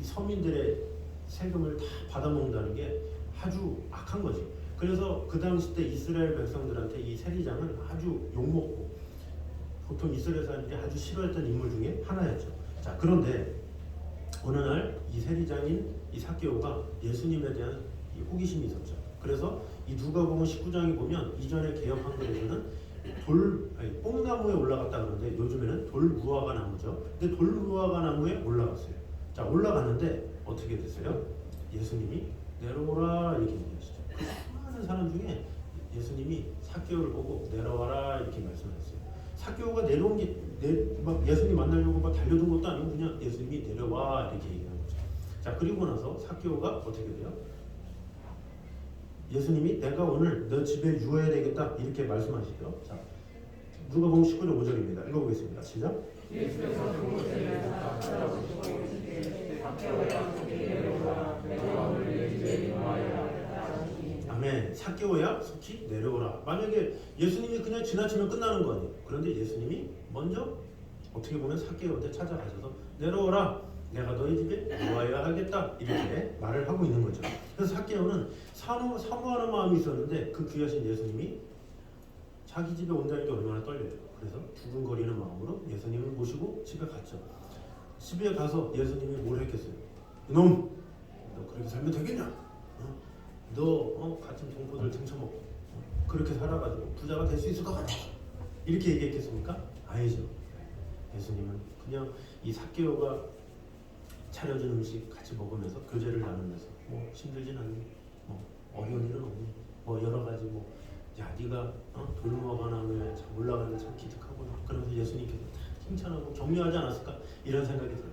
서민들의 세금을 다 받아먹는다는 게 아주 악한 거죠. 그래서 그 당시 때 이스라엘 백성들한테 이 세리장은 아주 욕먹고 보통 이스라엘 사람들이 아주 싫어했던 인물 중에 하나였죠. 자, 그런데 어느 날 이 세리장인 이 삭개오가 예수님에 대한 이 호기심이 있었죠. 그래서 이 누가복음 19장에 보면 이전에 개혁 한글에서는 뽕나무에 올라갔다 그러는데 요즘에는 돌무화과 나무죠. 근데 돌무화과 나무에 올라갔어요. 자, 올라갔는데 어떻게 됐어요? 예수님이 내려오라 이렇게 얘기하시죠. 그 수많은 사람 중에 예수님이 삭개오를 보고 내려와라 이렇게 말씀하셨어요. 삭개오가 내려온 게 막 예수님 만나려고 막 달려든 것도 아니고 그냥 예수님이 내려와 이렇게 얘기하는 거죠. 자, 자, 그리고 나서 삭개오가 어떻게 돼요? 예수님이 내가 오늘 너 집에 유해야 되겠다 이렇게 말씀하시죠. 자, 누가복음 19장 5절입니다. 읽어보겠습니다. 시작. 예수께서 그곳에 찾아오시고 이르시되 삭개오야 속히 내려오라 내가 오늘 내 집에 유하여야 하시니. 아멘. 삭개오야 속히 내려오라. 만약에 예수님이 그냥 지나치면 끝나는 거 아니에요. 그런데 예수님이 먼저 어떻게 보면 삭개오한테 찾아가셔서 내려오라. 내가 너희 집에 유하여야 하겠다 이렇게 말을 하고 있는 거죠. 그래서 삭개오는 사모하는 마음이 있었는데 그 귀하신 예수님이 자기 집에 온다는 게 얼마나 떨려요. 그래서 두근거리는 마음으로 예수님을 모시고 집에 갔죠. 집에 가서 예수님이 뭘 했겠어요? 이놈, 너 그렇게 살면 되겠냐? 너 같은 동포들 등쳐먹고 그렇게 살아가지고 부자가 될 수 있을 것 같아? 이렇게 얘기했겠습니까? 아니죠. 예수님은 그냥 이 삭개오가 차려준 음식 같이 먹으면서 교제를 나누면서 뭐 힘들진 않니? 뭐 어려운 일은 없니? 뭐 여러 가지 야 네가 돌무화과 나무에 올라가는데 참 기특하구나. 그러면서 예수님께서 칭찬하고 격려하지 않았을까? 이런 생각이 들어요.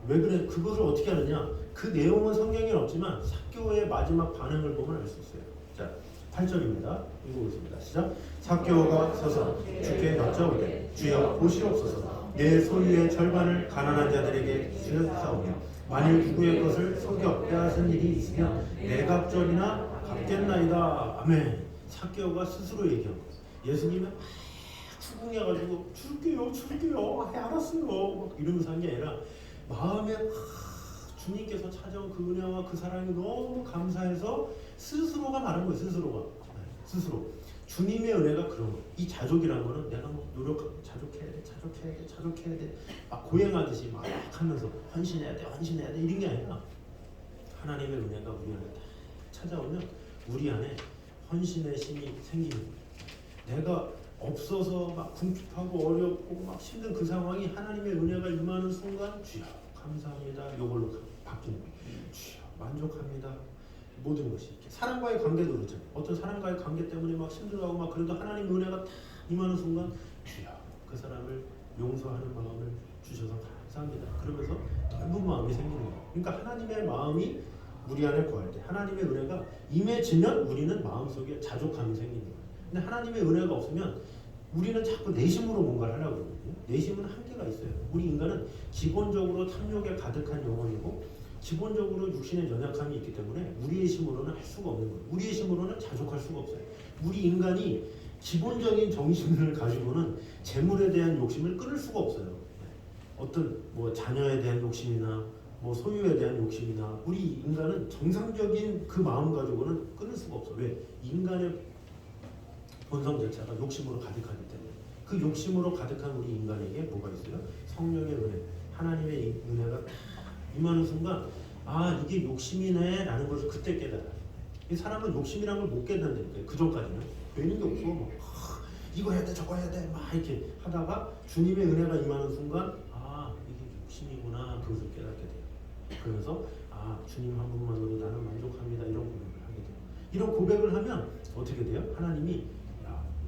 왜 그래? 그것을 어떻게 하느냐? 그 내용은 성경에 없지만 삭개오의 마지막 반응을 보면 알 수 있어요. 자, 8절입니다. 읽어보겠습니다. 시작. 삭개오가 서서 주께 여짜오되 주여 보시옵소서 내 소유의 절반을 가난한 자들에게 주셨사오며 만일 누구의 것을 속여 빼앗은 일이 있으면 내갑절이나 갚겠나이다. 아멘. 삭개오가 스스로 얘기한 거예요. 예수님은 막 추궁해가지고 줄게요. 알았어요. 막 이러면서 한 게 아니라 마음에 주님께서 찾아온 그 은혜와 그 사랑이 너무 감사해서 스스로가 말한 거예요. 스스로 주님의 은혜가 그런 거예요. 이 자족이라는 거는 내가 뭐 노력하고 자족해야 돼 막 고행하듯이 막 하면서 헌신해야 돼 이런 게 아니라 하나님의 은혜가 우리 안에 딱 찾아오면 우리 안에 헌신의 심이 생기는 거예요. 내가 없어서 막 궁핍하고 어렵고 막 힘든 그 상황이 하나님의 은혜가 임하는 순간 주여 감사합니다. 이걸로 바뀌는 거예요. 주여 만족합니다. 모든 것이 이렇게 사람과의 관계도 그렇잖아요. 어떤 사람과의 관계 때문에 막 힘들어하고 막 그래도 하나님의 은혜가 딱 임하는 순간 주여 그 사람을 용서하는 마음을 주셔서 감사합니다. 그러면서 넓은 마음이 생기는 거예요. 그러니까 하나님의 마음이 우리 안에 거할 때 하나님의 은혜가 임해지면 우리는 마음속에 자족함이 생기는 거예요. 근데 하나님의 은혜가 없으면 우리는 자꾸 내심으로 뭔가를 하려고 그러거든요. 내심은 한계가 있어요. 우리 인간은 기본적으로 탐욕에 가득한 영혼이고 기본적으로 육신의 연약함이 있기 때문에 우리의 힘으로는 할 수가 없는 거예요. 우리의 힘으로는 자족할 수가 없어요. 우리 인간이 기본적인 정신을 가지고는 재물에 대한 욕심을 끊을 수가 없어요. 어떤 자녀에 대한 욕심이나 소유에 대한 욕심이나 우리 인간은 정상적인 그 마음 가지고는 끊을 수가 없어. 왜? 인간의 본성 자체가 욕심으로 가득하기 때문에 그 욕심으로 가득한 우리 인간에게 뭐가 있어요? 성령의 은혜, 하나님의 은혜가 임하는 순간 이게 욕심이네 라는 것을 그때 깨달아요. 이 사람은 욕심이라는 걸 못 깨닫는다니까요. 그 전까지는 되는 게 없어. 이거 해야 돼 저거 해야 돼 막 이렇게 하다가 주님의 은혜가 임하는 순간 이게 욕심이구나 그것을 깨닫게 돼요. 그러면서 주님 한 분만으로 나는 만족합니다 이런 고백을 하게 돼요. 이런 고백을 하면 어떻게 돼요? 하나님이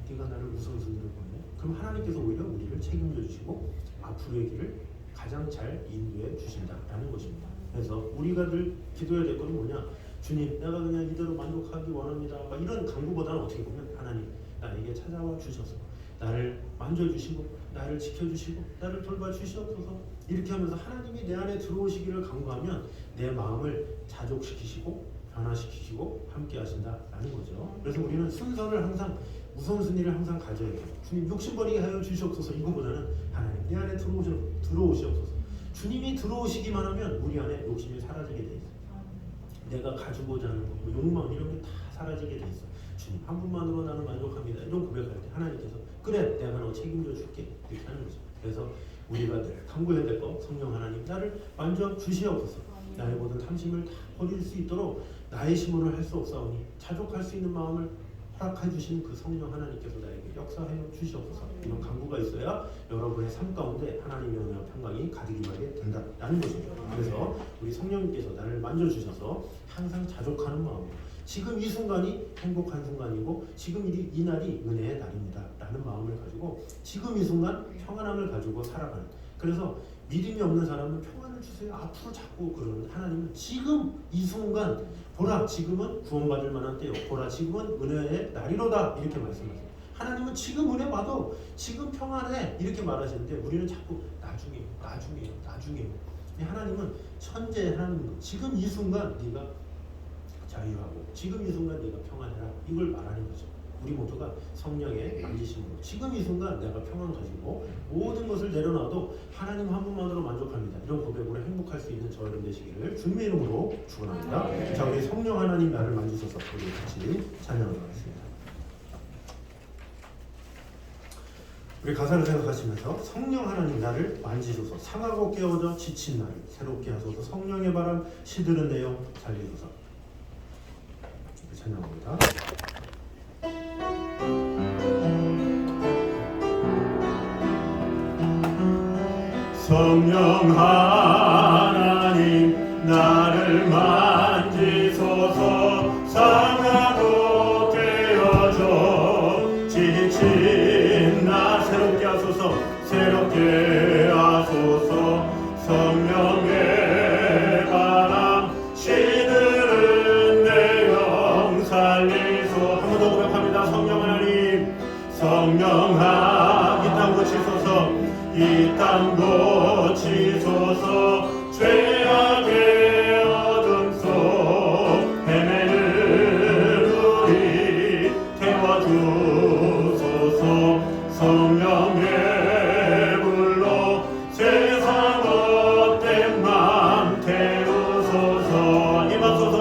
네가 나를 우선순위로 보내. 그럼 하나님께서 오히려 우리를 책임져 주시고 앞으로의 길을 가장 잘 인도해 주신다라는 것입니다. 그래서 우리가 늘 기도해야 될 것은 뭐냐? 주님, 내가 그냥 이대로 만족하기 원합니다. 이런 간구보다는 어떻게 보면 하나님, 나에게 찾아와 주셔서 나를 만져주시고 나를 지켜주시고 나를 돌봐주시옵소서 이렇게 하면서 하나님이 내 안에 들어오시기를 간구하면 내 마음을 자족시키시고 변화시키시고 함께 하신다라는 거죠. 그래서 우리는 순서를 항상 우선순위를 항상 가져야 돼요. 주님 욕심버리게 하여 주시옵소서 이거보다는 하나님 내 안에 들어오시옵소서. 주님이 들어오시기만 하면 우리 안에 욕심이 사라지게 돼 있어요. 내가 가지고자 하는 것, 욕망 이런 게 다 사라지게 돼 있어. 주님 한 분만으로 나는 만족합니다. 이런 고백할 때 하나님께서 그래 내가 너 책임져 줄게 이렇게 하는 거죠. 그래서 우리가 늘 간구해야 될 거 성령 하나님 나를 만져 주시옵소서. 나의 모든 탐심을 다 버릴 수 있도록 나의 힘으로 할 수 없사오니 자족할 수 있는 마음을 허락해 주신 그 성령 하나님께서 나에게 역사하여 주시옵소서. 이런 간구가 있어야 여러분의 삶 가운데 하나님의 은혜와 평강이 가득 임하게 된다라는 것입니다. 그래서 우리 성령님께서 나를 만져주셔서 항상 자족하는 마음으로 지금 이 순간이 행복한 순간이고 지금 이 날이 은혜의 날입니다 라는 마음을 가지고 지금 이 순간 평안함을 가지고 살아가는 그래서 믿음이 없는 사람은 평안을 주세요. 앞으로 자꾸 그러는 하나님은 지금 이 순간 보라 지금은 구원받을 만한 때요. 보라 지금은 은혜의 날이로다 이렇게 말씀하세요. 하나님은 지금 은혜 받아. 지금 평안해. 이렇게 말하시는데 우리는 자꾸 나중에요. 하나님은 천재 하나님 지금 이 순간 네가 자유하고 지금 이 순간 네가 평안해라. 이걸 말하는 거죠. 우리 모두가 성령의 만지심으로 지금 이 순간 내가 평안 가지고 모든 것을 내려놔도 하나님 한 분만으로 만족합니다. 이런 고백으로 행복할 수 있는 저와 여러분 되시기를 주님의 이름으로 축원합니다. 자, 우리 성령 하나님 나를 만지소서 우리 같이 찬양하도록 하겠습니다. 우리 가사를 생각하시면서 성령 하나님 나를 만지소서 상하고 깨어져 지친 나를 새롭게 하소서 성령의 바람 시드는 내용 살리소서. 찬양합니다. 성령 하나님 나를 만지소서 상하고 깨어져 지친 나 새롭게 하소서 새롭게 하소서 성령의 바람 시드는 내 영 살리소. 한 번 더 고백합니다. 성령 하나님 성령 이 땅 고치소서 이 땅 고치소서 죄악의 어둠 속 헤매는 우리 태워주소서 성령의 불로 세상 헛된 맘 태우소서 임하소서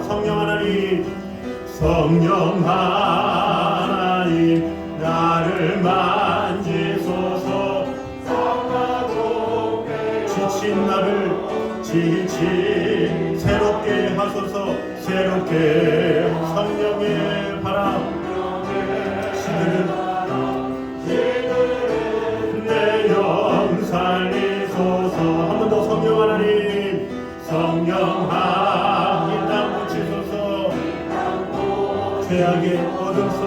성령 하나님 성령 하나님 나를 만지소서 지친 나를 지친 새롭게 하소서 새롭게 성령의 바람 시드는 내 영 살리소서. 한 번 더 성령 하나님 성령 하나님 죄악의 어둠 속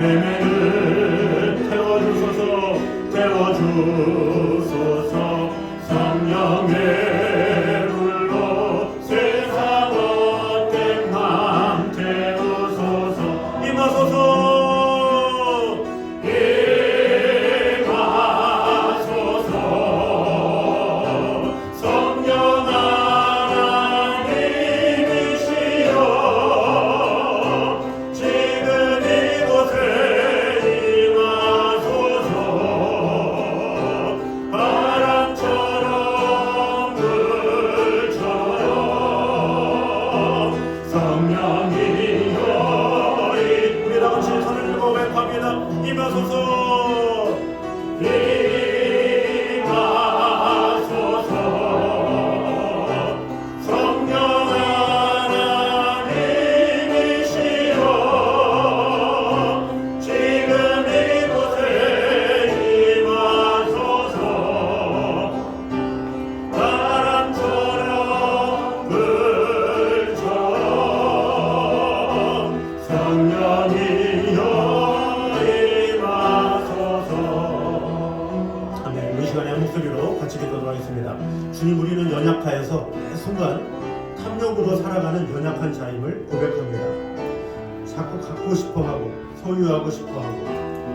헤매는 태워주소서 성령의 불로 세상 헛된 맘 태우소서 임하소서 주님 우리는 연약하여서 매 순간 탐욕으로 살아가는 연약한 자임을 고백합니다. 자꾸 갖고 싶어하고 소유하고 싶어하고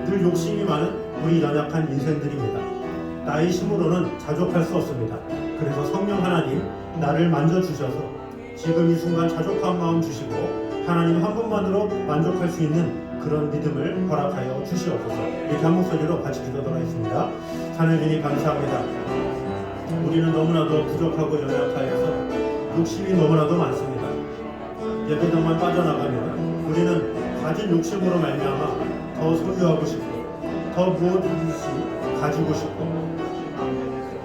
늘 욕심이 많은 우리 연약한 인생들입니다. 나의 힘으로는 자족할 수 없습니다. 그래서 성령 하나님 나를 만져주셔서 지금 이 순간 자족한 마음 주시고 하나님 한 분만으로 만족할 수 있는 그런 믿음을 허락하여 주시옵소서. 이렇게 한 목소리로 같이 기도하도록 하겠습니다. 하나님 감사합니다. 우리는 너무나도 부족하고 연약하여서 욕심이 너무나도 많습니다. 예배당만 빠져나가면 우리는 가진 욕심으로 말미암아 더 소유하고 싶고 더 무엇이든지 가지고 싶고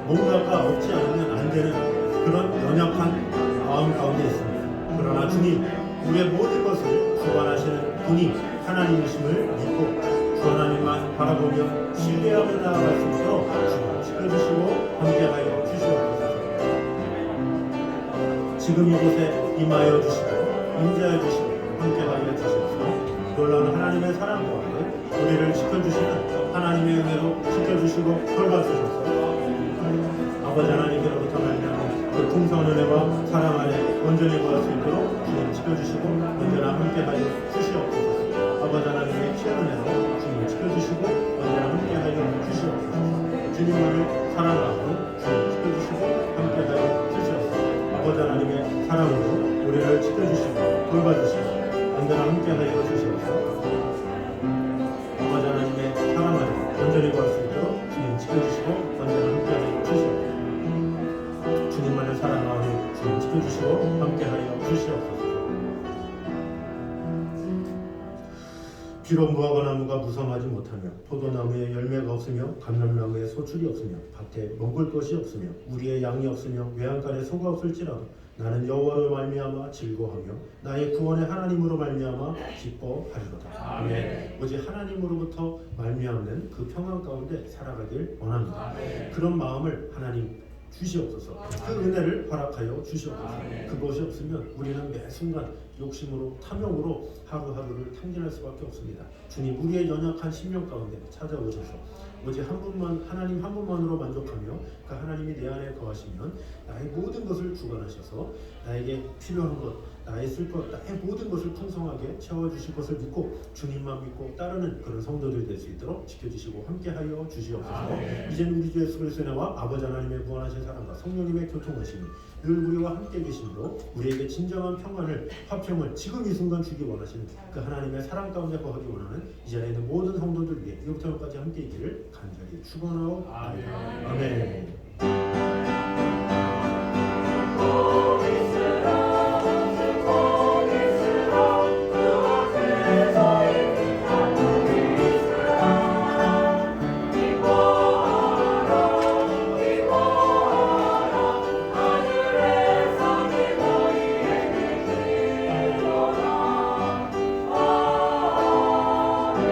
뭔가가 없지 않으면 안 되는 그런 연약한 마음 가운데 있습니다. 그러나 주님, 우리의 모든 것을 주관하시는 분이 하나님이심을 믿고 주 하나님만 바라보며 신뢰하며 나아갈 수 있도록 주님 지켜주시고 함께하여 주시옵소서. 지금 이곳에 임하여 주시고 임재하여 주시고 함께하여 주시옵소서. 놀라운 하나님의 사랑 가운데 우리를 지켜주시는 하나님의 은혜로 지켜주시고 돌봐주셔서 아버지 하나님께로부터 말미암은 그 풍성한 은혜와 사랑 안에 온전히 거할 수 있도록 주님 지켜주시고 언제나 함께하여 주시옵소서. 아버지 하나님의 귀한 은혜로 주님 지켜주시고 언제나 함께하여 주시옵소서. 주님만을 사랑하고 주님 지켜주시고 함께하여 주시옵소서. 아버지 하나님의 사랑으로 우리를 지켜주시고 돌봐주시고 언제나 함께하여 주시옵소서. 아버지 하나님의 사랑 안에 온전히 거할 수 있도록 주님 지켜주시고 언제나 함께하여 주시옵소서. 주님만을 사랑하는 주님 지켜주시고 함께하여 주시옵소서. 비록 무화과 나무가 무성하지 못하며 포도나무에 열매가 없으며 감람나무에 소출이 없으며 밭에 먹을 것이 없으며 우리의 양이 없으며 외양간에 소가 없을지라도 나는 여호와로 말미암아 즐거하며 나의 구원의 하나님으로 말미암아 기뻐하리로다. 아멘. 오직 하나님으로부터 말미암는 그 평안 가운데 살아가길 원합니다. 아멘. 그런 마음을 하나님 주시옵소서. 그 은혜를 허락하여 주시옵소서. 그것이 없으면 우리는 매 순간 욕심으로 탐욕으로 하루하루를 탕진할 수밖에 없습니다. 주님, 우리의 연약한 심령 가운데 찾아오셔서 오직 한 분만, 하나님 한 분만으로 만족하며 그 하나님이 내 안에 거하시면 나의 모든 것을 주관하셔서 나에게 필요한 것, 나의 쓸 것, 나의 모든 것을 풍성하게 채워주실 것을 믿고 주님만 믿고 따르는 그런 성도들이 될 수 있도록 지켜주시고 함께하여 주시옵소서. 이제는 우리 주 예수 그리스도의 은혜와 아버지 하나님의 무한하신 사랑과 성령님의 교통하심이 늘 우리와 함께 계심으로 우리에게 진정한 평안을, 화평을 지금 이 순간 주기 원하시는 그 하나님의 사랑 가운데 거하기 원하는 이 자리에 있는 모든 성도들 위해 이부터 여기까지 함께 있기를 간절히 축원하옵나이다. 아멘.